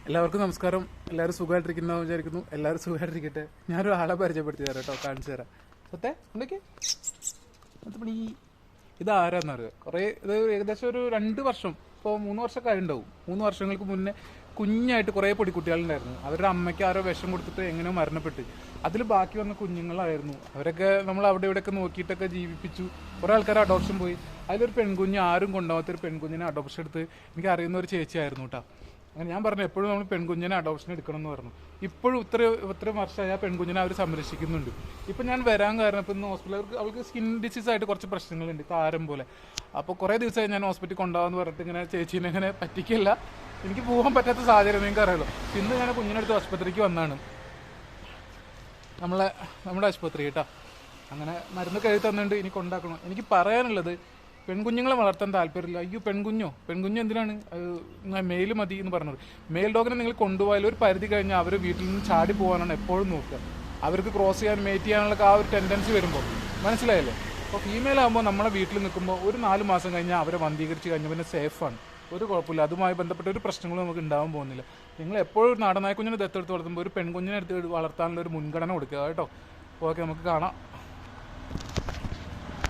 എല്ലാവർക്കും നമസ്കാരം. എല്ലാവരും സുഖമായിട്ടിരിക്കുന്ന വിചാരിക്കുന്നു. എല്ലാവരും സുഖമായിട്ടിരിക്കട്ടെ. ഞാനൊരു ആളെ പരിചയപ്പെടുത്തി തരാം കേട്ടോ, കാണിച്ചു തരാം. സത്തേ എന്തൊക്കെ പണി. ഇതാരാന്നറിയോ? ഇത് ഏകദേശം ഒരു 2 വർഷം, ഇപ്പോൾ 3 വർഷമൊക്കെ ആയിട്ടുണ്ടാവും. 3 വർഷങ്ങൾക്ക് മുന്നേ കുഞ്ഞായിട്ട് കുറേ പൊടിക്കുട്ടികളുണ്ടായിരുന്നു. അവരുടെ അമ്മയ്ക്ക് ആരോ വിഷം കൊടുത്തിട്ട് എങ്ങനെയോ മരണപ്പെട്ട് അതിൽ ബാക്കി വന്ന കുഞ്ഞുങ്ങളായിരുന്നു. അവരൊക്കെ നമ്മൾ അവിടെ ഇവിടെയൊക്കെ നോക്കിയിട്ടൊക്കെ ജീവിപ്പിച്ചു. കുറേ ആൾക്കാർ അഡോപ്ഷൻ പോയി. അതിലൊരു പെൺകുഞ്ഞ്, ആരും കൊണ്ടുപോകാത്തൊരു പെൺകുഞ്ഞിനെ അഡോപ്ഷൻ എടുത്ത് എനിക്ക് അറിയുന്ന ഒരു ചേച്ചിയായിരുന്നു കേട്ടോ. അങ്ങനെ ഞാൻ പറഞ്ഞു എപ്പോഴും നമ്മൾ പെൺകുഞ്ഞിനെ അഡോപ്ഷൻ എടുക്കണം എന്ന് പറഞ്ഞു. ഇപ്പോഴും ഇത്ര വർഷമായി ആ പെൺകുഞ്ഞിനെ അവർ സംരക്ഷിക്കുന്നുണ്ട്. ഇപ്പം ഞാൻ വരാൻ കാരണം ഇപ്പം ഇന്ന് ഹോസ്പിറ്റലിൽ അവൾക്ക് സ്കിൻ ഡിസീസ് ആയിട്ട് കുറച്ച് പ്രശ്നങ്ങളുണ്ട്, താരം പോലെ. അപ്പോൾ കുറേ ദിവസമായി ഞാൻ ഹോസ്പിറ്റലിൽ കൊണ്ടുപോകാമെന്ന് പറഞ്ഞിട്ട് ഇങ്ങനെ ചേച്ചീനെ ഇങ്ങനെ പറ്റിക്കില്ല, എനിക്ക് പോകാൻ പറ്റാത്ത സാഹചര്യം നിങ്ങൾക്ക് അറിയാലോ. ഇന്ന് ഞാൻ കുഞ്ഞിനടുത്ത് ആശുപത്രിക്ക് വന്നാണ്, നമ്മുടെ ആശുപത്രി കേട്ടോ. അങ്ങനെ മരുന്ന് കഴുതി തന്നിട്ടുണ്ട്, ഇനി കൊണ്ടാക്കണം. എനിക്ക് പറയാനുള്ളത്, പെൺകുഞ്ഞുങ്ങളെ വളർത്താൻ താല്പര്യമില്ല. അയ്യോ പെൺകുഞ്ഞ് എന്തിനാണ്, മെയിൽ മതി എന്ന് പറഞ്ഞത്. മെയിൽ ഡോഗിനെ നിങ്ങൾ കൊണ്ടുപോയാൽ ഒരു പരിധി കഴിഞ്ഞാൽ അവർ വീട്ടിൽ നിന്ന് ചാടി പോകാനാണ് എപ്പോഴും നോക്കുക. അവർക്ക് ക്രോസ് ചെയ്യാൻ, മേറ്റ് ചെയ്യാനുള്ള ആ ഒരു ടെൻഡൻസി വരുമ്പോൾ, മനസ്സിലായല്ലോ. അപ്പോൾ ഫീമെയിൽ ആകുമ്പോൾ നമ്മളെ വീട്ടിൽ നിൽക്കുമ്പോൾ ഒരു 4 മാസം കഴിഞ്ഞാൽ അവരെ വന്ധീകരിച്ച് കഴിഞ്ഞാൽ പിന്നെ സേഫാണ്, ഒരു കുഴപ്പമില്ല. അതുമായി ബന്ധപ്പെട്ട ഒരു പ്രശ്നങ്ങളും നമുക്ക് ഉണ്ടാകാൻ പോകുന്നില്ല. നിങ്ങൾ എപ്പോഴും ഒരു നാടനായ കുഞ്ഞിനെ ദത്തെടുത്ത് വളർത്തുമ്പോൾ ഒരു പെൺകുഞ്ഞിനെ എടുത്ത് വളർത്താനുള്ള ഒരു മുൻഗണന കൊടുക്കുക കേട്ടോ. ഓക്കെ, നമുക്ക് കാണാം.